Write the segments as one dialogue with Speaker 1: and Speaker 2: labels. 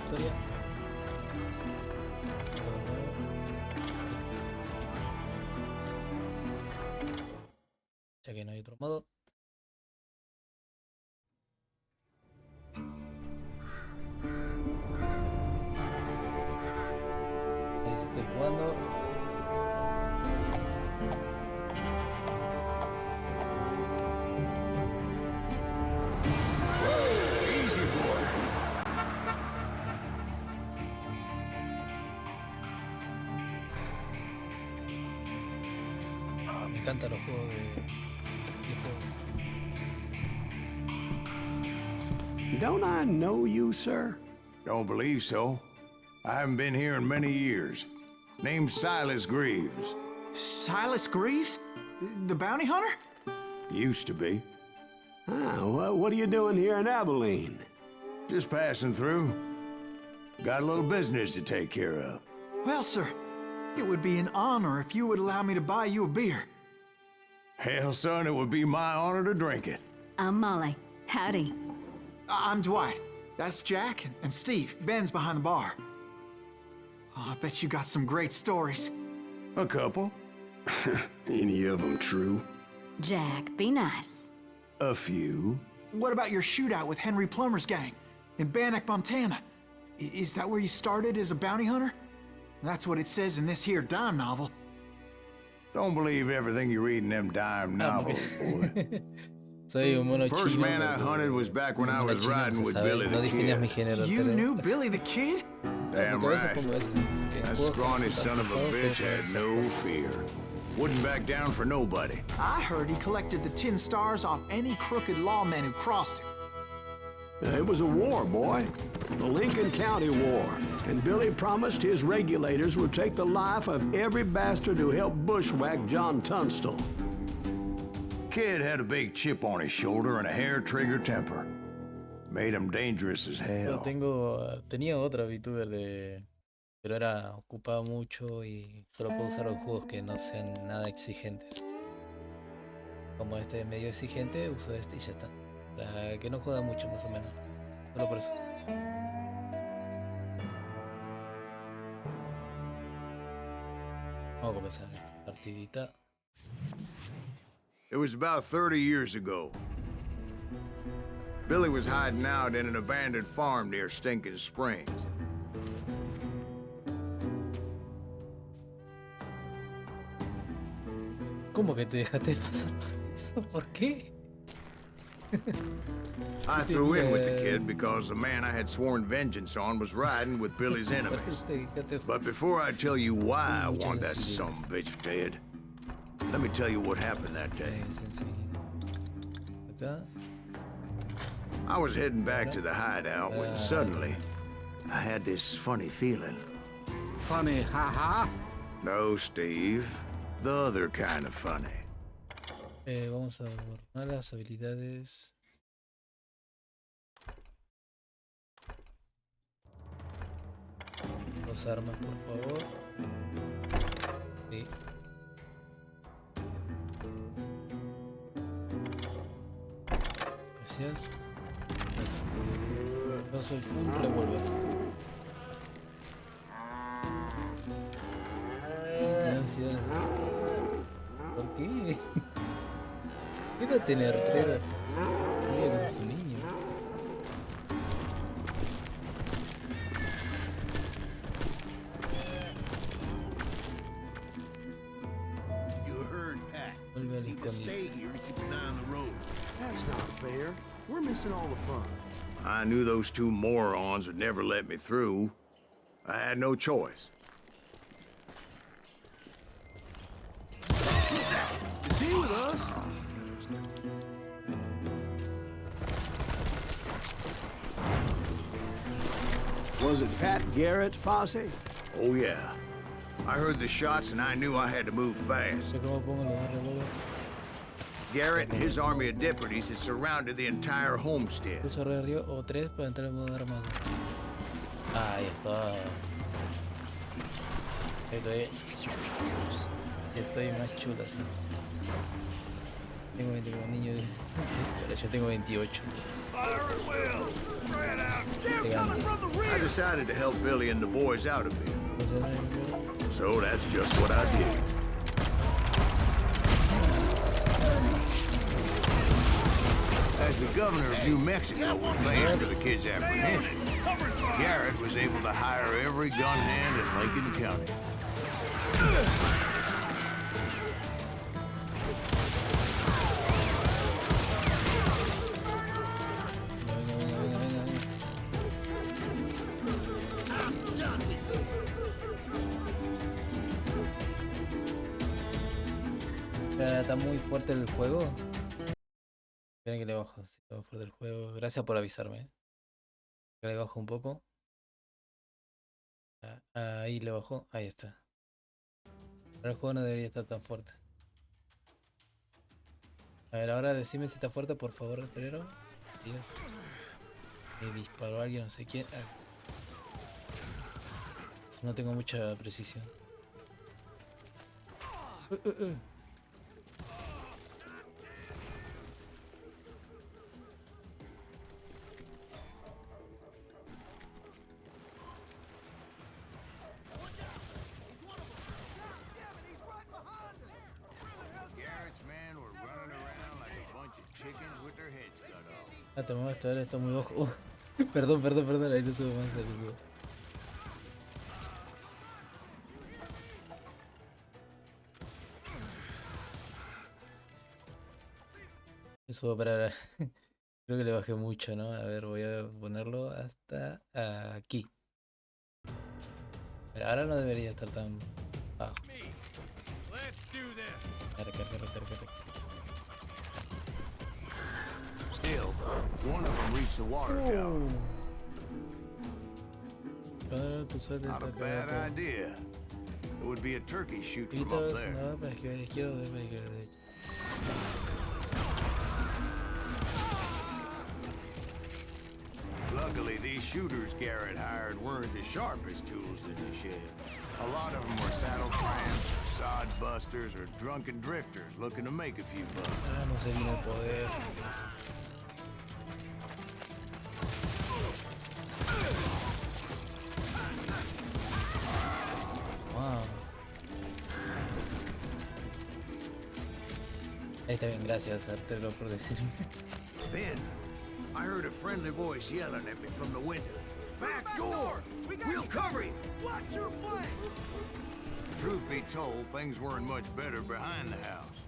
Speaker 1: historia. Ya que no hay otro modo. Ahí sí estoy jugando.
Speaker 2: Easy boy.
Speaker 1: Me encantan los juegos de viejos.
Speaker 3: Don't I know you, sir?
Speaker 2: Don't believe so. I haven't been here in many years. Name's Silas Greaves.
Speaker 4: Silas Greaves? The bounty hunter?
Speaker 2: Used to be.
Speaker 3: Ah, what are you doing here in Abilene?
Speaker 2: Just passing through. Got a little business to take care of.
Speaker 4: Well, sir, it would be an honor if you would allow me to buy you a beer.
Speaker 2: Hell, son, it would be my honor to drink it.
Speaker 5: I'm Molly. Howdy.
Speaker 4: I'm Dwight. That's Jack and Steve. Ben's behind the bar. Oh, I bet you got some great stories.
Speaker 2: A couple.
Speaker 3: Any of them true?
Speaker 5: Jack, be nice.
Speaker 2: A few.
Speaker 4: What about your shootout with Henry Plummer's gang in Bannock, Montana? Is that where you started as a bounty hunter? That's what it says in this here dime novel.
Speaker 2: Don't believe everything you read in them dime novels, boy.
Speaker 1: Soy un mono
Speaker 2: First
Speaker 1: chino,
Speaker 2: man I hunted was back when I was riding with Billy
Speaker 1: no
Speaker 2: the
Speaker 1: definías mi
Speaker 2: Kid.
Speaker 1: género.
Speaker 4: You knew Billy the Kid?
Speaker 2: Damn
Speaker 1: Porque a veces
Speaker 2: right.
Speaker 1: pongo eso, que en
Speaker 2: That
Speaker 1: juegos
Speaker 2: scrawny
Speaker 1: que son
Speaker 2: son of a
Speaker 1: tan
Speaker 2: bitch
Speaker 1: pesados,
Speaker 2: had no fear. Wouldn't back down for nobody.
Speaker 4: I heard he collected the 10 stars off any crooked lawmen who crossed him.
Speaker 3: It was a war, boy. The Lincoln County War. And Billy promised his regulators would take the life of every bastard who helped bushwhack John Tunstall.
Speaker 2: Kid had a big chip on his shoulder and a hair-trigger temper. Made him dangerous as hell.
Speaker 1: Tenía otra VTuber pero era ocupado mucho y solo puedo usar los juegos que no sean nada exigentes. Como este es medio exigente, uso este y ya está. Para que no joda mucho más o menos. Solo por eso. Vamos a comenzar esta partidita.
Speaker 2: It was about 30 years ago. Billy was hiding out in an abandoned farm near Stinking Springs.
Speaker 1: ¿Cómo que te dejaste pasar por eso? ¿Por qué?
Speaker 2: I threw in with the kid because the man I had sworn vengeance on was riding with Billy's enemies. But before I tell you why I want that sumbitch dead, let me tell you what happened that day.
Speaker 1: Acá.
Speaker 2: I was heading back to the hideout when suddenly I had this funny feeling.
Speaker 6: Funny, haha.
Speaker 2: No, Steve. The other kind of funny.
Speaker 1: Vamos a borrar las habilidades. Dos armas, por favor. Sí. Gracias. Gracias. Yo soy full revólver. Me da ansiedad eso. ¿Por qué? ¿Qué edad tiene Artrero? Mira que sos un niño. Vuelve al escondite.
Speaker 6: That's not fair. We're missing all the fun.
Speaker 2: I knew those two morons would never let me through. I had no choice.
Speaker 6: Is he with us?
Speaker 3: Was it Pat Garrett's posse?
Speaker 2: Oh, yeah. I heard the shots and I knew I had to move fast.
Speaker 1: Yo cómo pongo los dos revólveres.
Speaker 2: Garrett and his army of deputies had surrounded the entire homestead.
Speaker 1: Pulsa arriba o 3 para entrar en modo armado. Ahí está. Estoy más chula así. Tengo 20 como niño. Pero yo tengo 28.
Speaker 2: I decided to help Billy and the boys out a bit. So that's just what I did. As the governor of New Mexico was paying for the kids' apprehension, Garrett was able to hire every gun hand in Lincoln County.
Speaker 1: Está muy fuerte el juego. Esperen que le bajo. Sí, está muy fuerte el juego. Gracias por avisarme. Le bajo un poco. Ahí le bajó. Ahí está. Pero el juego no debería estar tan fuerte. A ver, ahora decime si está fuerte, por favor, retrero. Dios. Me disparó a alguien, no sé quién. No tengo mucha precisión. Te muevo hasta ahora, está muy bajo. Perdón, ahí lo subo más, ahí lo subo. Lo subo para... Creo que le bajé mucho, ¿no? A ver, voy a ponerlo hasta aquí. Pero ahora no debería estar tan bajo. Carga.
Speaker 2: Still, one of them reached the water tower. Not a bad idea. It would be a turkey shoot from up there. Luckily, these shooters Garrett hired weren't the sharpest tools in the shed. A lot of them were saddle tramps, sod busters, or drunken drifters looking to make a few bucks.
Speaker 1: No se vino el poder. Wow. Ahí está bien, gracias, Arturo, por decirme.
Speaker 2: Then, I heard a friendly voice yelling at me from the window. Back door! We'll cover you! Watch your flank! Truth be told, things weren't much better behind the house.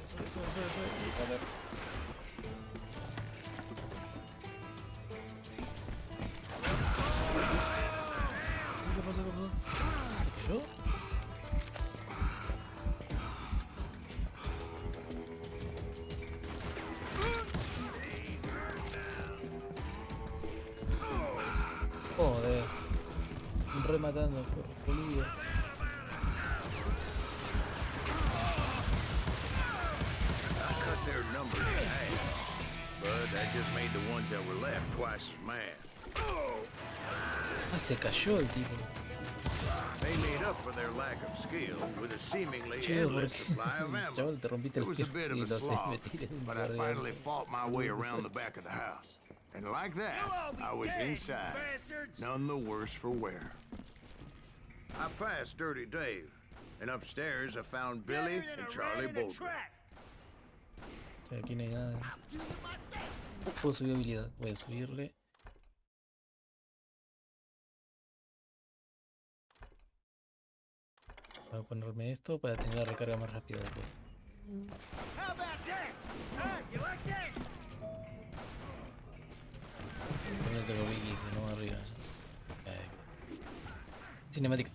Speaker 1: Sube. A ver. ¿Qué pasó? ¿Yo? Joder. Rematando, boludo.
Speaker 2: I cut their numbers in half, but that just made the ones that were left twice as mad.
Speaker 1: Se cayó el tipo.
Speaker 2: They made up for their lack of skill with a seemingly endless supply of ammo. It was a bit of a slog, but I finally fought my way around the back of the house. And like that, I was inside, none the worse for wear. I passed Dirty Dave, and upstairs I found Billy and Charlie Bolton.
Speaker 1: Aquí no hay nada. Puedo subir habilidad. Voy a subirle. Voy a ponerme esto para tener la recarga más rápida después. ¿Dónde tengo Vicky? De nuevo arriba. Cinemática.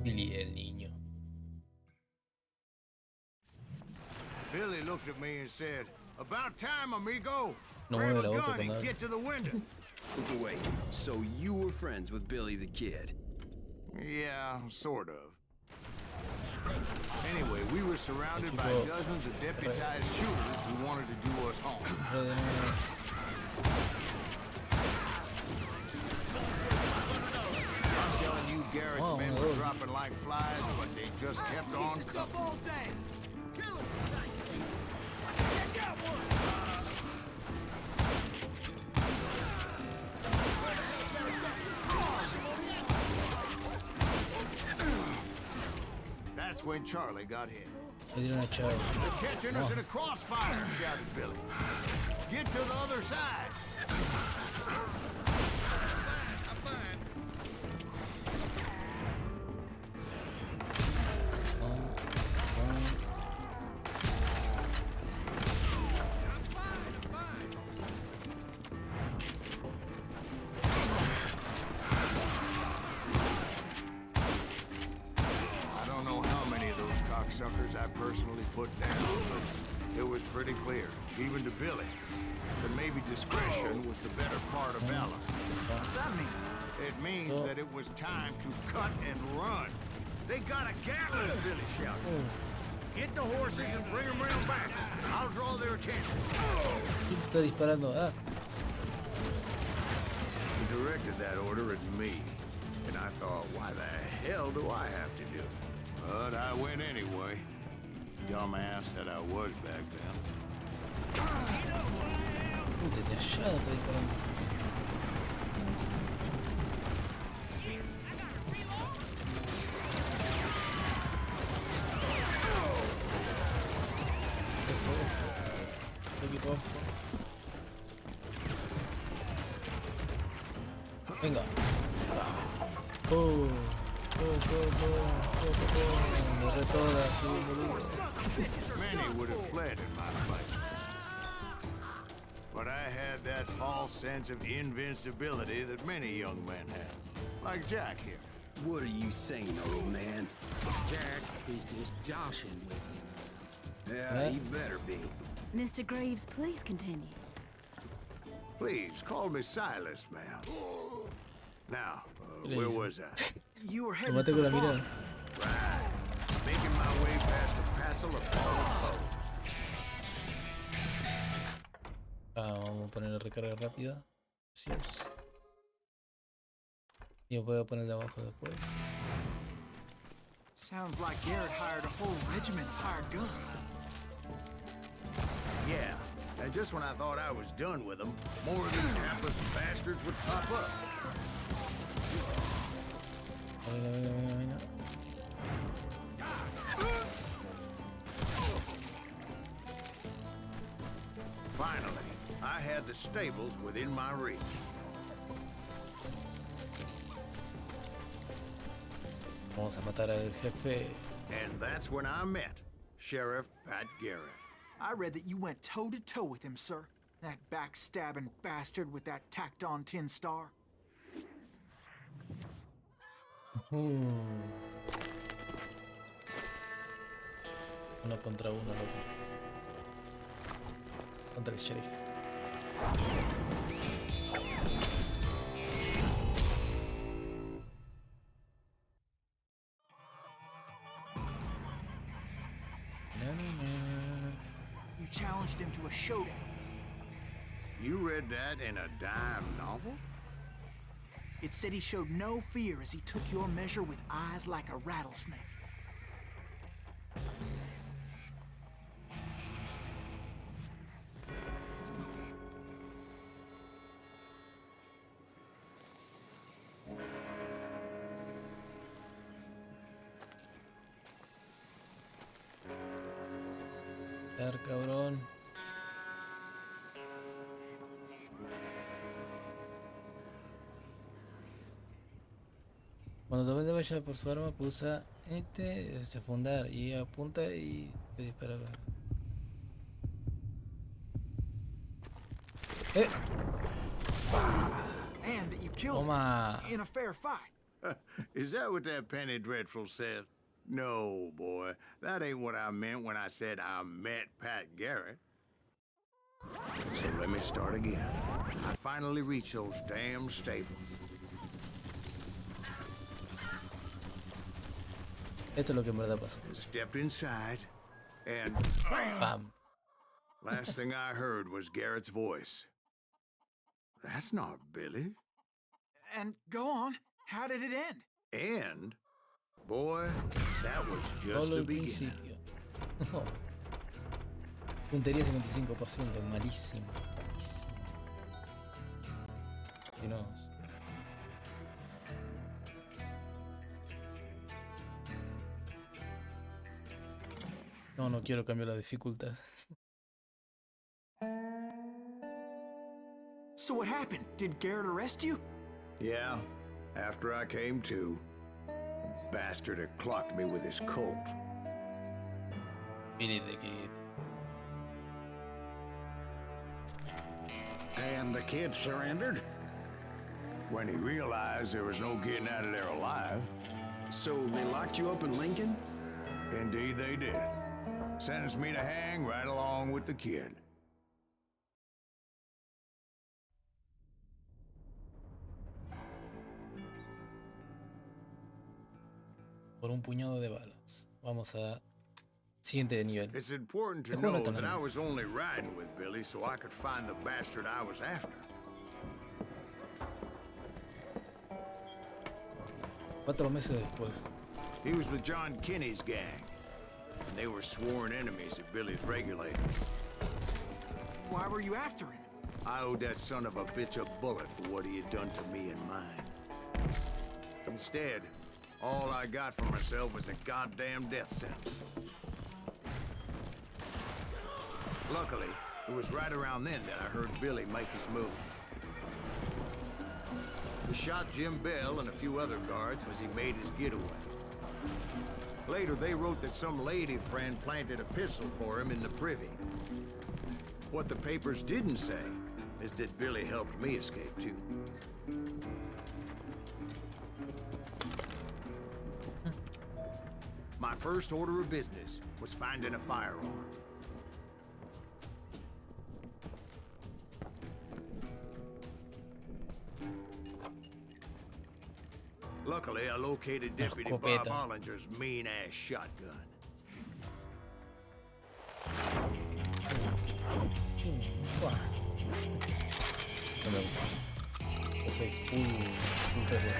Speaker 1: Billy el niño.
Speaker 2: Billy looked at me and said, "About time, amigo.
Speaker 1: No
Speaker 2: Grab
Speaker 1: mueve
Speaker 2: a
Speaker 1: la boca
Speaker 2: gun and
Speaker 1: cuando
Speaker 2: get to the window."
Speaker 6: Wait, so you were friends with Billy the Kid?
Speaker 2: Yeah, sort of. Anyway, we were surrounded by dozens of deputized shooters who wanted to do us harm. I'm telling you, Garrett's men dropping like flies, but they just kept on coming.
Speaker 6: All day. Kill him. I got one.
Speaker 2: That's when Charlie got hit.
Speaker 1: Me dieron a echar.
Speaker 2: They're catching us in a crossfire, shouted Billy. Get to the other side. Suckers I personally put down, but it was pretty clear, even to Billy, that maybe discretion was the better part of valor.
Speaker 4: What's that mean?
Speaker 2: It means that it was time to cut and run. They got a Gatling, Billy shouted. Get the horses and bring them round back. I'll draw their attention.
Speaker 1: ¿Quién te está disparando? Ah.
Speaker 2: He directed that order at me, and I thought, why the hell do I have to do it? But I went anyway. Dumbass that I was back then.
Speaker 1: Desde allá no está disparando. Equipo. Venga. Oh. Me re todas,
Speaker 2: Many would have fled in my place. But I had that false sense of invincibility that many young men have. Like Jack here.
Speaker 7: What are you saying, old man?
Speaker 8: Jack is just joshing with him.
Speaker 7: Yeah, he better be.
Speaker 5: Mr. Graves, please continue.
Speaker 2: Please, call me Silas, ma'am. Now, where was I?
Speaker 4: You were
Speaker 1: Lo
Speaker 4: heading
Speaker 1: maté
Speaker 4: for
Speaker 1: con la
Speaker 4: the farm.
Speaker 1: mirada.
Speaker 2: Right. Making my way past a passel of fallen foes.
Speaker 1: Vamos a poner recarga rápida. Así es. Y voy a poner de abajo después.
Speaker 4: Sounds like Garrett hired a whole regiment of hired guns.
Speaker 2: Yeah, and just when I thought I was done with them, more of these hapless bastards would pop up.
Speaker 1: Venga.
Speaker 2: Finally, I had the stables within my reach.
Speaker 1: Vamos a matar al jefe.
Speaker 2: And that's when I met Sheriff Pat Garrett.
Speaker 4: I read that you went toe-to-toe with him, sir. That backstabbing bastard with that tacked-on tin star.
Speaker 1: Uno contra uno, loco. Contra el sheriff.
Speaker 4: You challenged him to a showdown.
Speaker 2: You read that in a dime novel?
Speaker 4: It said he showed no fear as he took your measure with eyes like a rattlesnake.
Speaker 1: Cabrón. Cuando te vaya por su arma, pulsa fundar y apunta y dispara.
Speaker 4: And that you killed
Speaker 1: Toma.
Speaker 4: him in a fair fight.
Speaker 2: Is that what that Penny Dreadful said? No, boy. That ain't what I meant when I said I met Pat Garrett. So let me start again. I finally reached those damn stables.
Speaker 1: Esto es lo que en verdad pasó.
Speaker 2: Stepped inside, and
Speaker 1: Bam.
Speaker 2: last thing I heard was Garrett's voice. That's not Billy.
Speaker 4: And go on. How did it end?
Speaker 2: And Boy, that was just
Speaker 1: Solo
Speaker 2: the
Speaker 1: el
Speaker 2: beginning.
Speaker 1: principio. Puntería 55%, malísimo. Malísimo. Continuamos. No, no quiero cambiar la dificultad.
Speaker 4: So what happened? Did Garrett arrest you?
Speaker 2: Yeah, after I came to, the bastard had clocked me with his Colt.
Speaker 1: Mire de que
Speaker 6: And the kid surrendered?
Speaker 2: When he realized there was no getting out of there alive.
Speaker 6: So they locked you up in Lincoln?
Speaker 2: Indeed they did. Sentenced me to hang right along with the kid.
Speaker 1: por un puñado de balas. Vamos a siguiente nivel.
Speaker 2: It's important to know that I was only riding with Billy so I could find the bastard I was after.
Speaker 1: 4 meses después.
Speaker 2: He was with John Kinney's gang, and they were sworn enemies of Billy's regulators.
Speaker 4: Why were you after him?
Speaker 2: I owed that son of a bitch a bullet for what he had done to me and mine. Instead, all I got for myself was a goddamn death sentence. Luckily, it was right around then that I heard Billy make his move. He shot Jim Bell and a few other guards as he made his getaway. Later, they wrote that some lady friend planted a pistol for him in the privy. What the papers didn't say is that Billy helped me escape, too. My first order of business was finding a firearm. Luckily, I located Deputy Bob Hollinger's mean-ass shotgun.
Speaker 1: No me gusta. Yo soy full terror.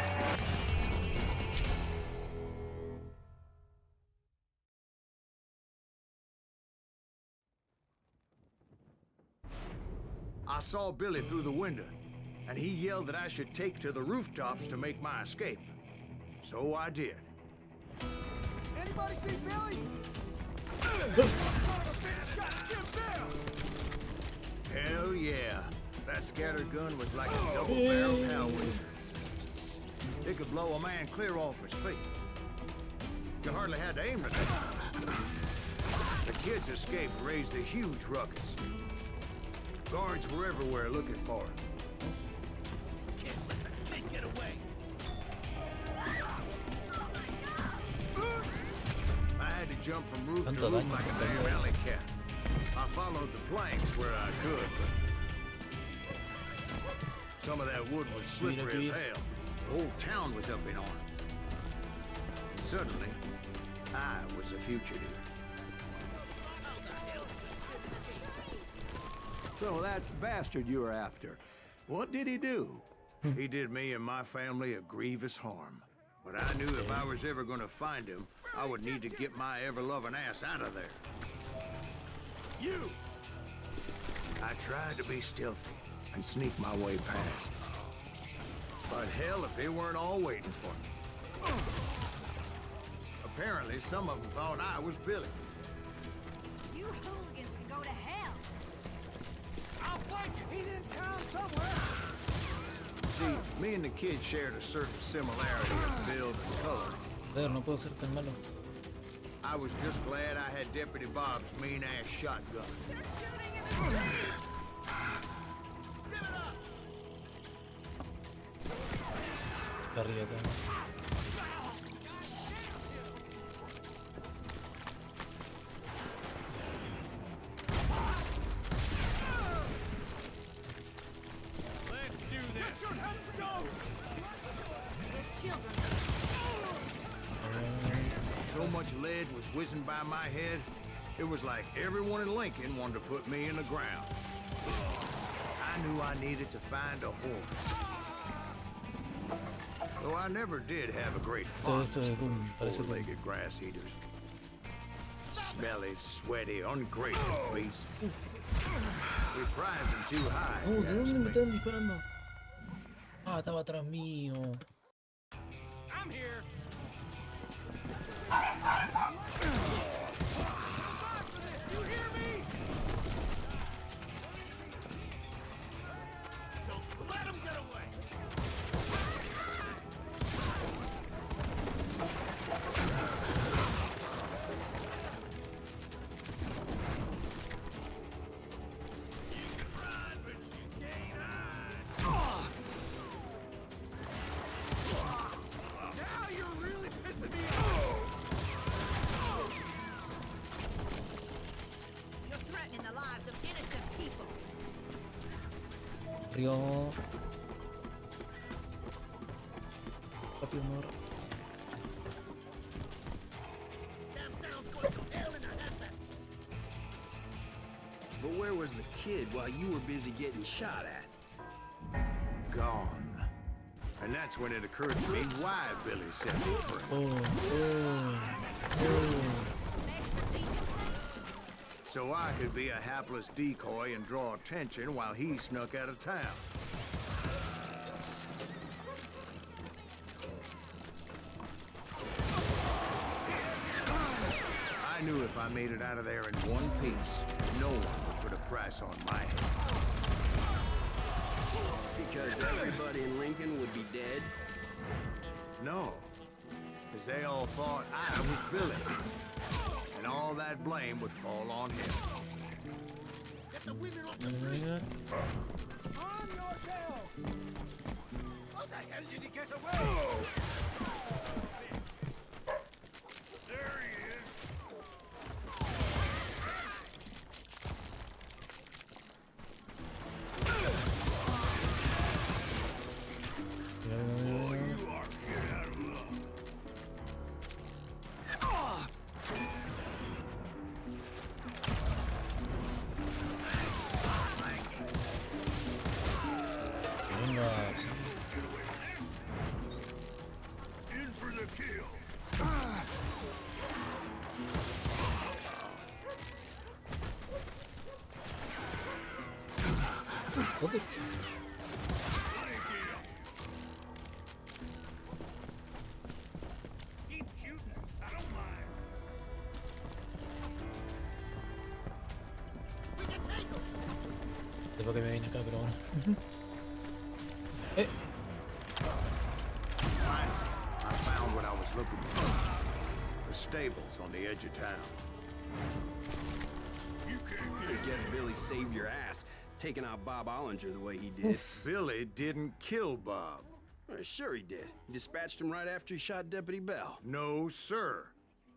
Speaker 2: I saw Billy through the window, and he yelled that I should take to the rooftops to make my escape. So I did.
Speaker 6: Anybody see Billy?
Speaker 2: Hell yeah. That scatter gun was like a double-barreled howitzer. It could blow a man clear off his feet. You hardly had to aim at it. The kids escaped and raised a huge ruckus. Guards were everywhere looking for him.
Speaker 7: Can't let the kid get away.
Speaker 2: I had to jump from roof to roof like a damn alley cat. I followed the planks where I could, but some of that wood was slippery as hell. The whole town was up in arms. And suddenly, I was a fugitive.
Speaker 3: So that bastard you were after, what did he do?
Speaker 2: He did me and my family a grievous harm. But I knew if I was ever going to find him, I would need to get my ever-loving ass out of there. You! I tried to be stealthy and sneak my way past. But hell, if they weren't all waiting for me. Apparently, some of them thought I was Billy.
Speaker 5: You hooligans can go to hell.
Speaker 6: I'll flank you. He's in town somewhere.
Speaker 2: See, me and the kid shared a certain similarity of build and color.
Speaker 1: Joder, no puedo ser tan malo.
Speaker 2: I was just glad I had Deputy Bob's mean-ass shotgun.
Speaker 1: Acá arriba tengo.
Speaker 5: There's children.
Speaker 2: So much lead was whizzing by my head, it was like everyone in Lincoln wanted to put me in the ground. I knew I needed to find a horse. Though I never did have a great
Speaker 1: Todo
Speaker 2: fondness
Speaker 1: esto de
Speaker 2: for
Speaker 1: Doom, parece Doom.
Speaker 2: four-legged grass eaters. Smelly, sweaty, ungrateful beasts. We prize them too high.
Speaker 1: Oh,
Speaker 2: if
Speaker 1: ¿de
Speaker 2: you ask
Speaker 1: dónde me
Speaker 2: me.
Speaker 1: están disparando? Ah, estaba atrás mío.
Speaker 7: I'm here. You hear me? Don't let him get away. You can run, but you can't hide. Now you're really pissing me off.
Speaker 5: You're threatening the lives of innocent people.
Speaker 1: Río. Rápido, amor.
Speaker 7: Damn town's going to hell in a handbasket.
Speaker 6: But where was the kid while you were busy getting shot at?
Speaker 2: Gone. And that's when it occurred to me why Billy set me free.
Speaker 1: Oh.
Speaker 2: So I could be a hapless decoy and draw attention while he snuck out of town. I knew if I made it out of there in one piece, no one would put a price on my head.
Speaker 6: Because everybody in Lincoln would be dead?
Speaker 2: No, because they all thought I was Billy. And all that blame would fall on him.
Speaker 7: Get the women off the
Speaker 1: Venga.
Speaker 7: Arm yourself! How the hell did he get away? There he is.
Speaker 2: You are get out of luck.
Speaker 1: Venga, sí.
Speaker 2: In for the kill.
Speaker 1: Joder.
Speaker 7: Keep shooting. I don't mind. We can take him.
Speaker 1: Sé por qué me vine acá, pero bueno.
Speaker 2: Finally, I found what I was looking for. The stables on the edge of town. You can't
Speaker 6: I guess Billy saved your ass, taking out Bob Ollinger the way he did.
Speaker 2: Billy didn't kill Bob.
Speaker 6: Well, sure he did. He dispatched him right after he shot Deputy Bell.
Speaker 2: No, sir.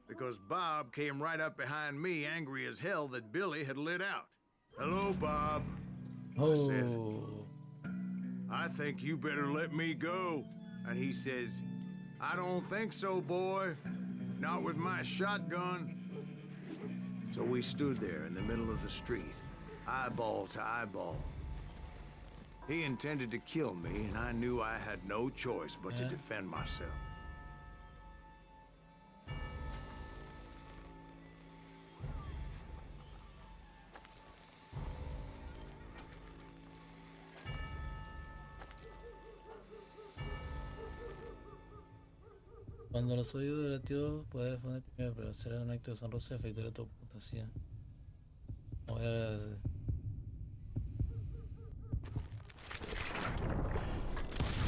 Speaker 2: Because Bob came right up behind me, angry as hell that Billy had lit out. Hello, Bob. I said,
Speaker 1: Oh.
Speaker 2: I think you better let me go. And he says, I don't think so, boy. Not with my shotgun. So we stood there in the middle of the street, eyeball to eyeball. He intended to kill me, and I knew I had no choice but to defend myself.
Speaker 1: Cuando los oídos relativos puedes responder primero, pero será un acto de sonrosa y efectuará tu puntuación. Voy a...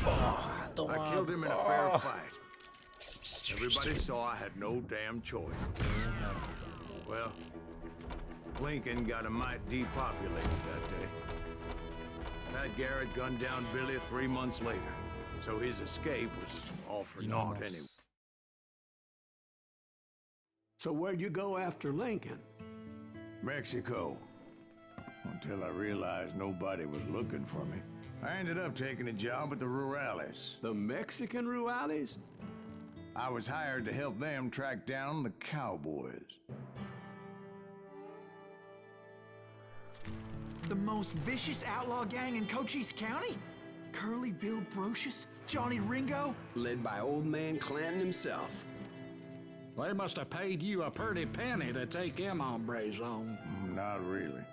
Speaker 2: I killed him in a fair fight. Everybody saw I had no damn choice. Well, Lincoln got a mite depopulated that day. Pat Garrett gunned down Billy 3 months later, so his escape was all for naught anyway.
Speaker 3: So where'd you go after Lincoln?
Speaker 2: Mexico. Until I realized nobody was looking for me. I ended up taking a job at the Rurales.
Speaker 3: The Mexican Rurales?
Speaker 2: I was hired to help them track down the cowboys.
Speaker 4: The most vicious outlaw gang in Cochise County? Curly Bill Brocious? Johnny Ringo?
Speaker 6: Led by old man Clanton himself.
Speaker 9: They must have paid you a pretty penny to take them hombres on.
Speaker 2: Not really.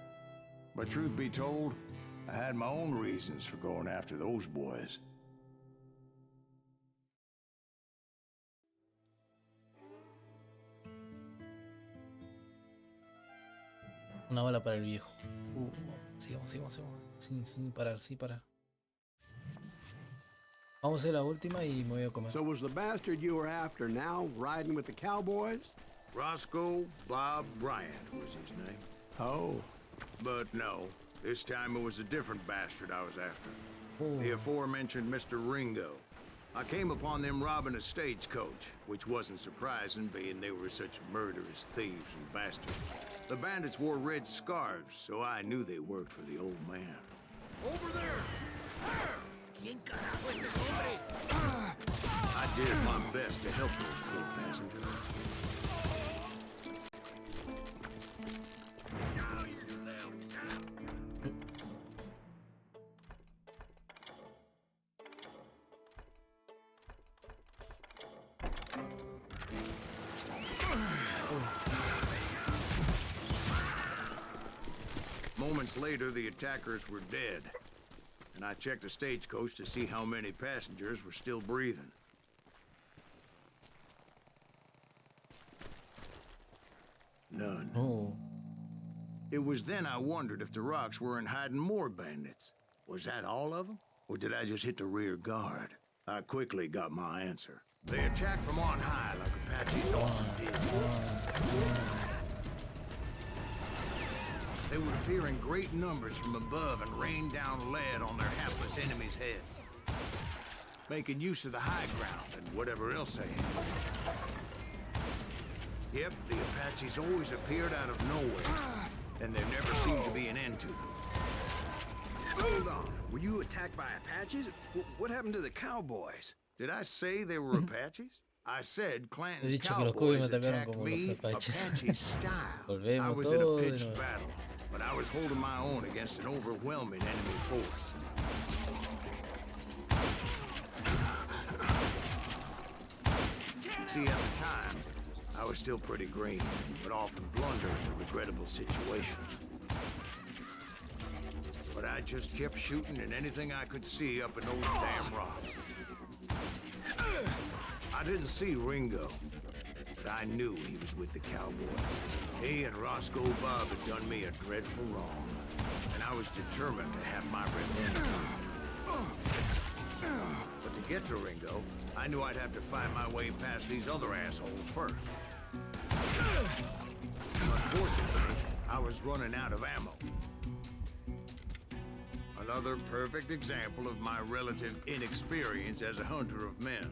Speaker 2: But truth be told, I had my own reasons for going after those boys.
Speaker 1: Una bala para el viejo. Sigamos. Sin parar, sin parar. Vamos a hacer la última y me voy a comer.
Speaker 3: So was the bastard you were after now riding with the cowboys?
Speaker 2: Roscoe Bob Bryant was his name.
Speaker 3: Oh.
Speaker 2: But no, this time it was a different bastard I was after.
Speaker 1: Oh.
Speaker 2: The aforementioned Mr. Ringo. I came upon them robbing a stagecoach, which wasn't surprising, being they were such murderous thieves and bastards. The bandits wore red scarves, so I knew they worked for the old man.
Speaker 7: Over there! ¿Quién carajo es ese hombre?
Speaker 2: I did my best to help those poor passengers. Moments later, the attackers were dead, and I checked the stagecoach to see how many passengers were still breathing. None.
Speaker 1: Oh.
Speaker 2: It was then I wondered if the rocks weren't hiding more bandits. Was that all of them? Or did I just hit the rear guard? I quickly got my answer. They attacked from on high like Apaches often did. They would appear in great numbers from above and rain down lead on their hapless enemies' heads, making use of the high ground and whatever else they had. Yep, the Apaches always appeared out of nowhere, and there never seemed to be an end to them.
Speaker 6: Hold on. Were you attacked by Apaches? What happened to the cowboys?
Speaker 2: Did I say they were Apaches? I said Clanton's
Speaker 1: He dicho que los cubos
Speaker 2: cowboys
Speaker 1: me atacaron
Speaker 2: attacked
Speaker 1: como los
Speaker 2: me
Speaker 1: Apaches.
Speaker 2: Apache style. I
Speaker 1: Volvemos
Speaker 2: was in a
Speaker 1: todo de
Speaker 2: pitched
Speaker 1: nuevo.
Speaker 2: battle, but I was holding my own against an overwhelming enemy force. See, at the time, I was still pretty green, but often blunder into regrettable situations. But I just kept shooting at anything I could see up in those damn rocks. I didn't see Ringo, but I knew he was with the cowboys. He and Roscoe Bob had done me a dreadful wrong, and I was determined to have my revenge. But to get to Ringo, I knew I'd have to find my way past these other assholes first. Unfortunately, I was running out of ammo. Another perfect example of my relative inexperience as a hunter of men.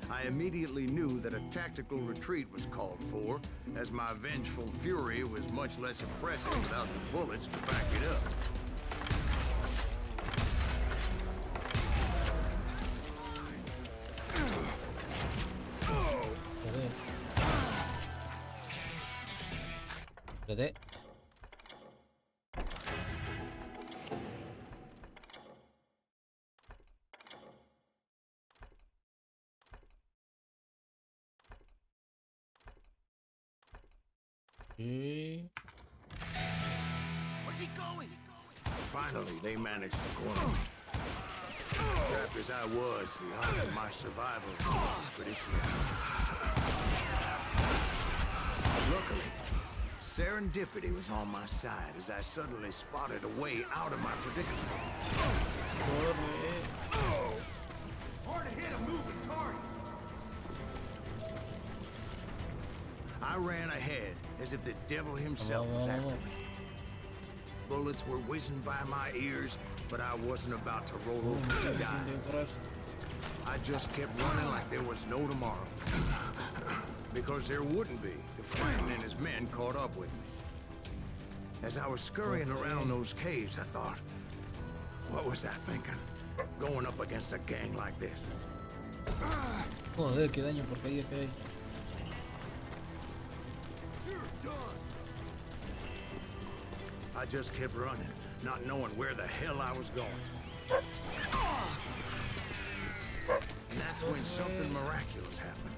Speaker 2: I immediately knew that a tactical retreat was called for, as my vengeful fury was much less impressive without the bullets to back it up.
Speaker 1: Espérate. Y...
Speaker 7: Where's he going?
Speaker 2: Finally, they managed to corner me. Trapped as I was, the odds of my survival seemed pretty slim. Luckily, serendipity was on my side as I suddenly spotted a way out of my predicament.
Speaker 7: Hard to hit a moving target.
Speaker 2: I ran ahead as if the devil himself was after me. Bullets were whizzing by my ears, but I wasn't about to roll over and die. I just kept running like there was no tomorrow. Because there wouldn't be if Clanton and his men caught up with me. As I was scurrying around those caves, I thought, what was I thinking? Going up against a gang like this.
Speaker 1: Joder, qué daño por caída que hay.
Speaker 2: I just kept running, not knowing where the hell I was going. And that's when something miraculous happened.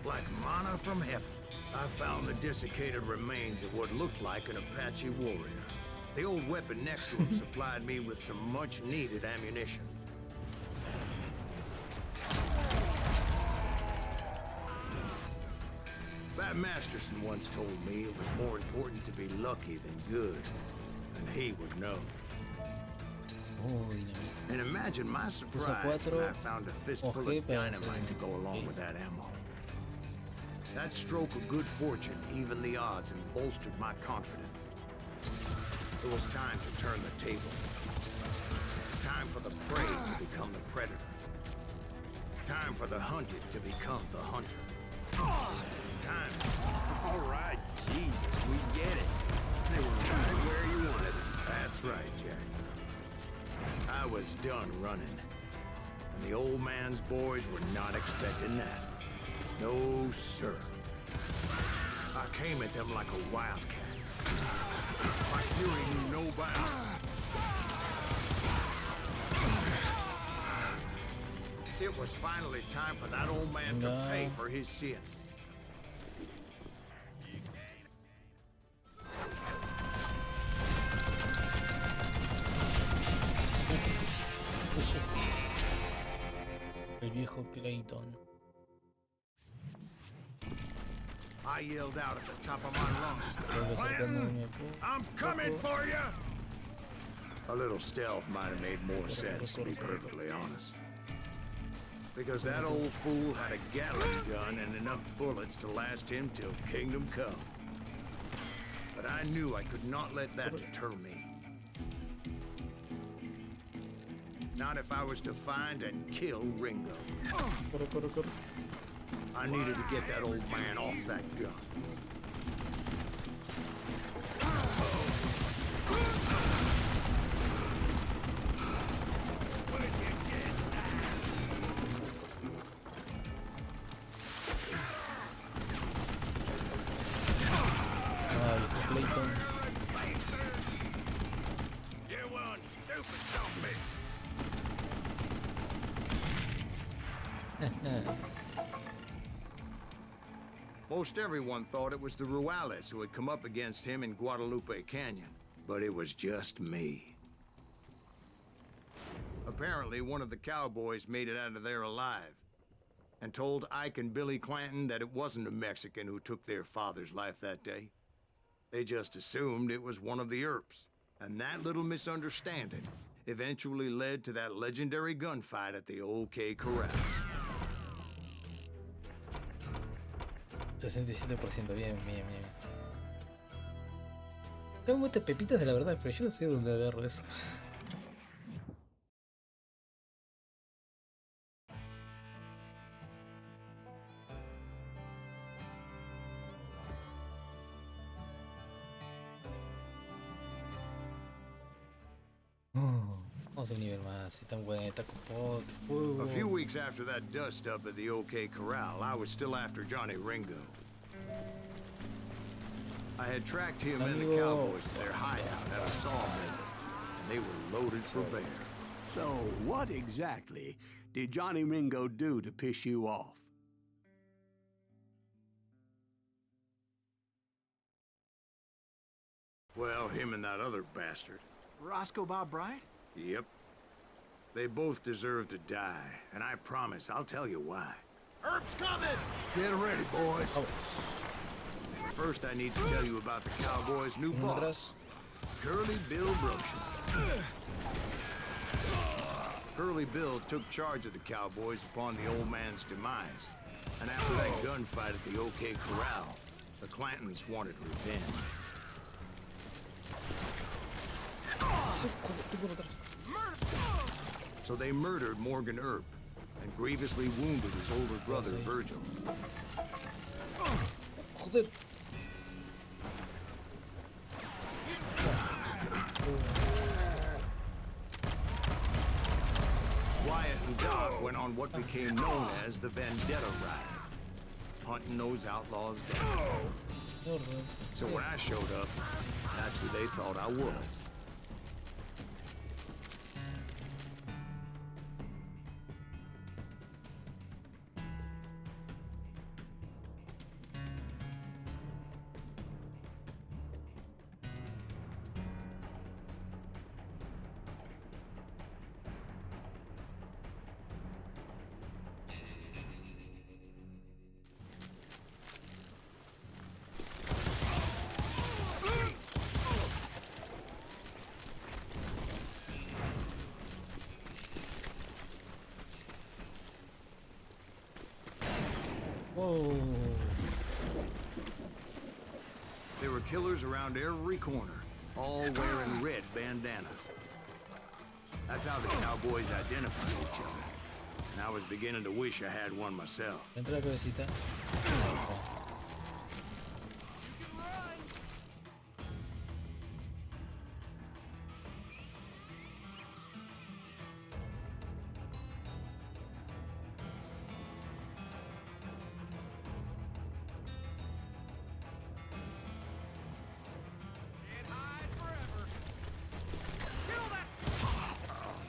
Speaker 2: Like manna from heaven, I found the desiccated remains of what looked like an Apache warrior. The old weapon next to him supplied me with some much-needed ammunition. Bat Masterson once told me it was more important to be lucky than good, and he would know. And imagine my surprise when I found a fistful of dynamite to go along with that ammo. That stroke of good fortune evened the odds and bolstered my confidence. It was time to turn the tables. Time for the prey to become the predator. Time for the hunted to become the hunter. Time.
Speaker 6: All right, Jesus, we get it. They were right where you wanted them.
Speaker 2: That's right, Jack. I was done running. And the old man's boys were not expecting that. No, sir. I came at them like a wildcat. My fury knew no bounds. It was finally time for that old man to pay for his sins.
Speaker 1: El viejo Clayton.
Speaker 2: I yelled out at the top of my lungs, "Clinton, I'm coming for you!" A little stealth might have made more sense, to be perfectly honest. Because that old fool had a Gatling gun and enough bullets to last him till Kingdom Come. But I knew I could not let that deter me. Not if I was to find and kill Ringo. I needed to get that old man off that gun.
Speaker 1: Clayton.
Speaker 2: You one stupid zombie. Most everyone thought it was the Ruales who had come up against him in Guadalupe Canyon, but it was just me. Apparently, one of the cowboys made it out of there alive and told Ike and Billy Clanton that it wasn't a Mexican who took their father's life that day. They just assumed it was one of the Earps, and that little misunderstanding eventually led to that legendary gunfight at the OK Corral.
Speaker 1: 67%, bien. Tengo muchas pepitas de la verdad, pero yo no sé dónde agarro eso. Vamos a un nivel más, si tan bueno, está copado.
Speaker 2: A few weeks after that dust-up at the OK Corral, I was still after Johnny Ringo. I had tracked him and the cowboys to their hideout at a sawmill, and they were loaded for bear.
Speaker 3: So, what exactly did Johnny Ringo do to piss you off?
Speaker 2: Well, him and that other bastard.
Speaker 4: Roscoe Bob Bryant?
Speaker 2: Yep. They both deserve to die, and I promise I'll tell you why.
Speaker 7: Herb's coming!
Speaker 2: Get ready, boys. First, I need to tell you about the Cowboys' new boss, Curly Bill Brocious. Curly Bill took charge of the Cowboys upon the old man's demise, and after that gunfight at the OK Corral, the Clantons wanted revenge. So they murdered Morgan Earp and grievously wounded his older brother, Virgil. Wyatt and Doc went on what became known as the Vendetta Ride, hunting those outlaws down. So when I showed up, that's who they thought I was.
Speaker 1: Oh.
Speaker 2: There were killers around every corner, all wearing red bandanas. That's how the cowboys identified each other. And I was beginning to wish I had one myself.
Speaker 1: Entra la cabecita.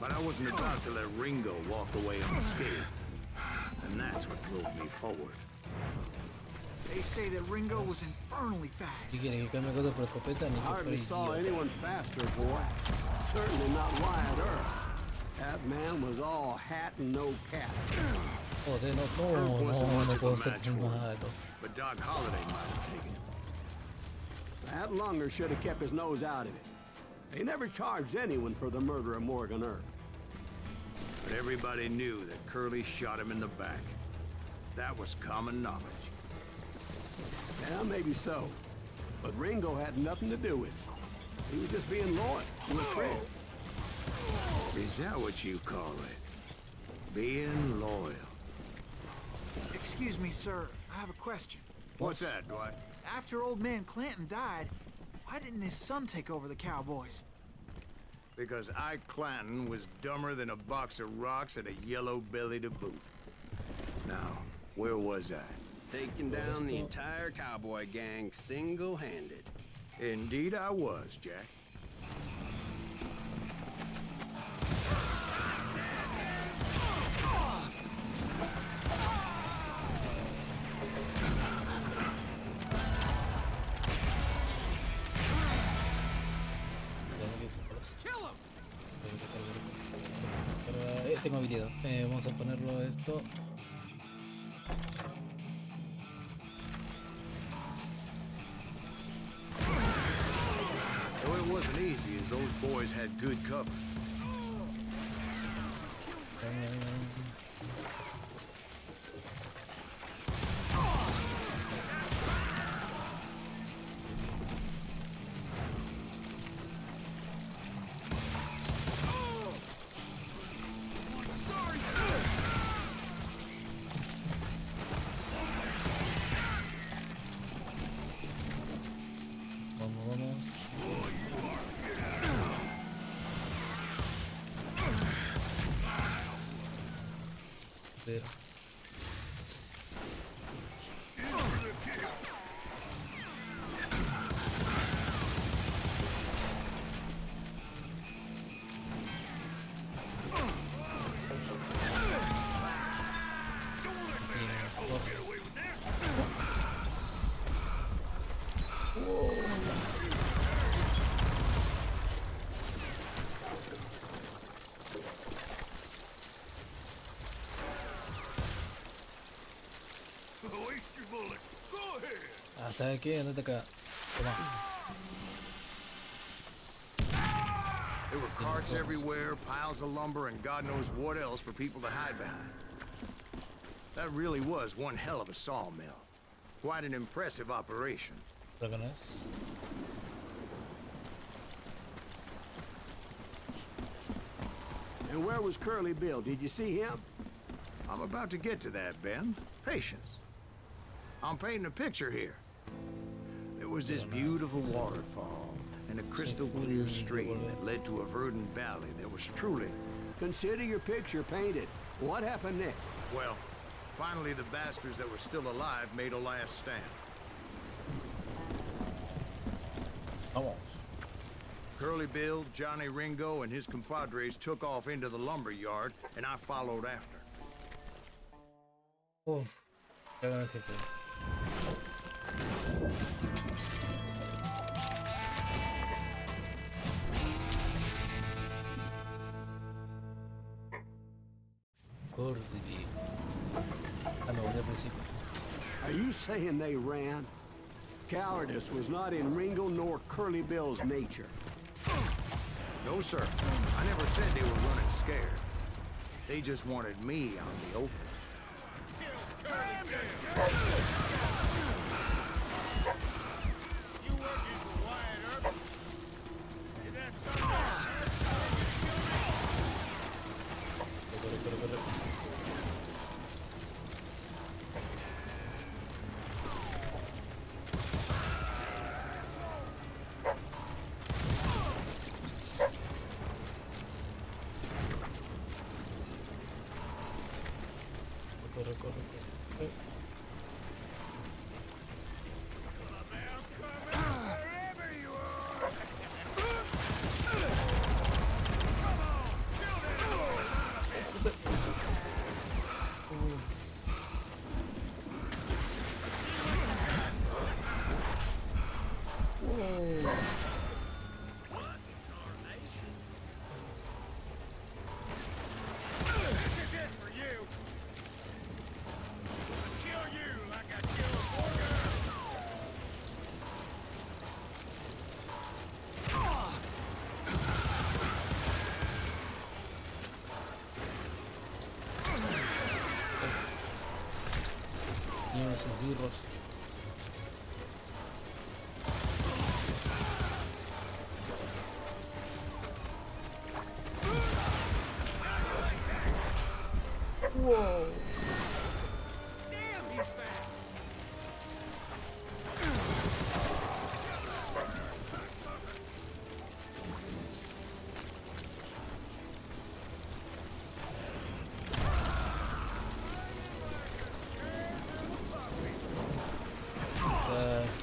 Speaker 2: But I wasn't about to let Ringo walk away unscathed. And that's what drove me forward.
Speaker 4: They say that Ringo was infernally fast.
Speaker 1: Si quiere que cambie cosas por escopeta, ni que fuera
Speaker 3: Hardly saw
Speaker 1: idiota.
Speaker 3: anyone faster, boy. Certainly not Wyatt Earp. That man was all hat and no cap.
Speaker 1: Joder, no,
Speaker 2: Earp wasn't
Speaker 1: no,
Speaker 2: much
Speaker 1: no
Speaker 2: of
Speaker 1: puedo
Speaker 2: a
Speaker 1: ser
Speaker 2: match
Speaker 1: tan
Speaker 2: for him,
Speaker 1: malo.
Speaker 2: but Doc Holliday might have taken it.
Speaker 3: That Lunger should have kept his nose out of it. They never charged anyone for the murder of Morgan Earp.
Speaker 2: But everybody knew that Curly shot him in the back. That was common knowledge.
Speaker 3: Yeah, maybe so. But Ringo had nothing to do with it. He was just being loyal to his friend.
Speaker 2: Is that what you call it? Being loyal.
Speaker 4: Excuse me, sir. I have a question.
Speaker 2: What's that, Dwight?
Speaker 4: After old man Clanton died, why didn't his son take over the Cowboys?
Speaker 2: Because Ike Clanton was dumber than a box of rocks and a yellow belly to boot. Now, where was I?
Speaker 6: Taking down the entire cowboy gang single-handed.
Speaker 2: Indeed I was, Jack.
Speaker 1: Pero, tengo habilidad. Vamos a ponerlo esto.
Speaker 2: Though it wasn't easy, as those boys had good cover.
Speaker 1: Vamos. Pero. Ah, ¿sabes qué? Andate acá. Toma.
Speaker 2: There were carts everywhere, piles of lumber, and God knows what else for people to hide behind. That really was one hell of a sawmill. Quite an impressive operation.
Speaker 1: Creo que no es.
Speaker 3: And where was Curly Bill? Did you see him?
Speaker 2: I'm about to get to that, Ben. Patience. I'm painting a picture here. There was this beautiful waterfall and a crystal clear stream that led to a verdant valley that was truly...
Speaker 3: Consider your picture painted. What happened next?
Speaker 2: Well, finally the bastards that were still alive made a last stand.
Speaker 1: Vamos.
Speaker 2: Curly Bill, Johnny Ringo, and his compadres took off into the lumber yard, and I followed after.
Speaker 1: Uf. Ya con el jefe. Cordy. Ah, no, al principio.
Speaker 3: Are you saying they ran? Cowardice was not in Ringo nor Curly Bill's nature.
Speaker 2: No, sir. I never said they were running scared. They just wanted me out in the open.
Speaker 7: You working for Wyatt Earp? Is that something?
Speaker 1: Corre, corre, corre.
Speaker 7: Wherever you are. This is it for you. Kill you like I kill a poor girl.
Speaker 1: Lleva sus birros. Wow.
Speaker 7: Damn, he's fast.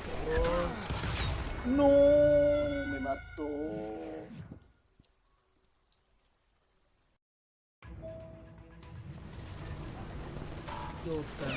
Speaker 1: Cabrón. No, me mató. Idiota.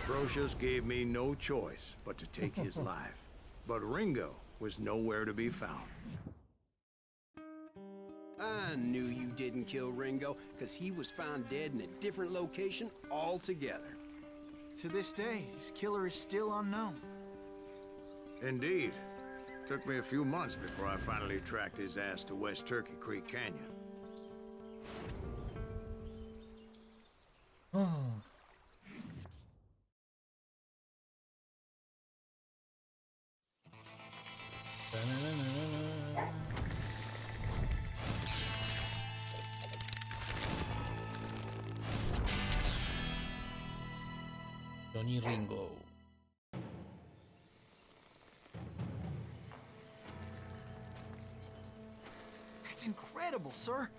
Speaker 2: Brocious gave me no choice but to take his life. But Ringo was nowhere to be found.
Speaker 6: I knew you didn't kill Ringo, because he was found dead in a different location altogether.
Speaker 4: To this day, his killer is still unknown.
Speaker 2: Indeed. Took me a few months before I finally tracked his ass to West Turkey Creek Canyon.
Speaker 1: Oh. Johnny Ringo.
Speaker 4: That's incredible, sir.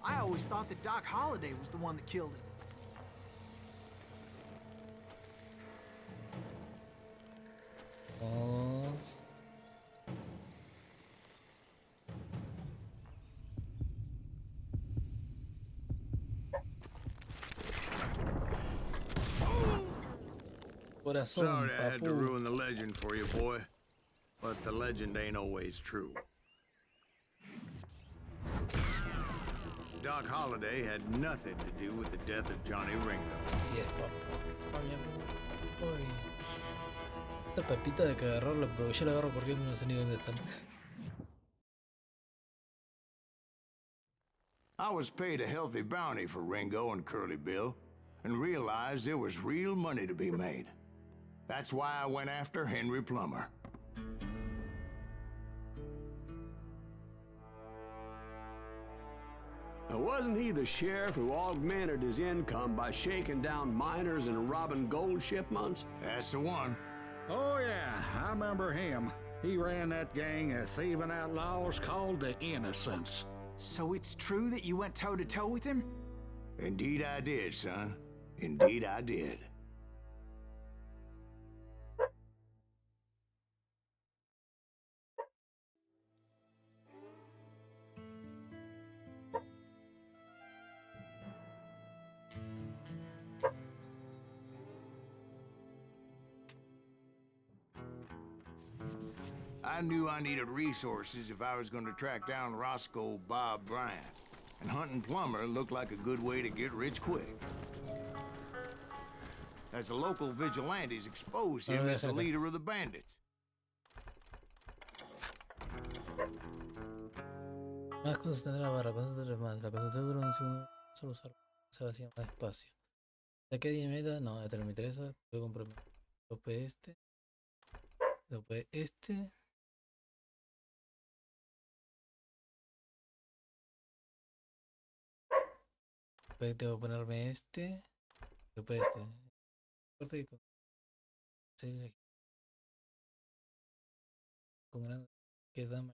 Speaker 4: I always thought that Doc Holliday was the one that killed him.
Speaker 1: Vamos. Corazón,
Speaker 2: Sorry I had to
Speaker 1: papu.
Speaker 2: ruin the legend for you, boy. But the legend ain't always true. Doc Holliday had nothing to do with the death of Johnny Ringo.
Speaker 1: Así es, papá. Oye, uy. Esta pepita de que agarrarla, pero yo la agarro corriendo y no sé ni dónde están.
Speaker 2: I was paid a healthy bounty for Ringo and Curly Bill, and realized there was real money to be made. That's why I went after Henry Plummer.
Speaker 3: Now, wasn't he the sheriff who augmented his income by shaking down miners and robbing gold shipments?
Speaker 2: That's the one.
Speaker 9: Oh, yeah, I remember him. He ran that gang of thieving outlaws called the Innocents.
Speaker 4: So it's true that you went toe-to-toe with him?
Speaker 2: Indeed I did, son. Indeed I did. I knew I needed resources if I was going to track down Roscoe Bob Bryant. And hunting Plumber looked like a good way to get rich quick. As the local vigilantes exposed him as the leader of the bandits.
Speaker 1: Más concentrar la barra, concentrar más. La concentración dura un segundo. Solo usar. Se vacía más despacio. Saqué 10 metas. No, este no me interesa. Voy a comprar. Después este. Después este. Después tengo que ponerme este. Después este. Corte y con gran. Que dame.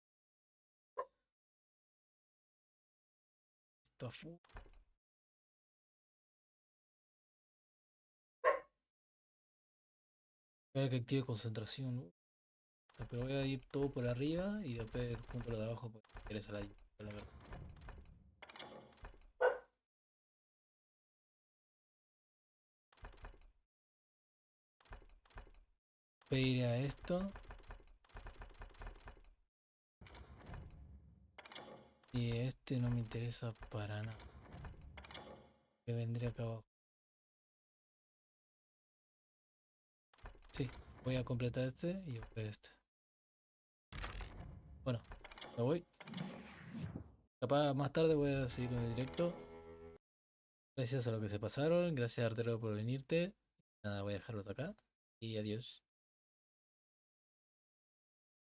Speaker 1: Está full. Voy a que active concentración. Pero voy a ir todo por arriba y después compro de abajo porque me interesa la verdad. Voy a ir a esto. Y este no me interesa para nada. Que vendría acá abajo. Sí, voy a completar este y después este. Bueno, me voy. Capaz más tarde voy a seguir con el directo. Gracias a lo que se pasaron. Gracias Artero por venirte. Nada, voy a dejarlo hasta acá. Y adiós.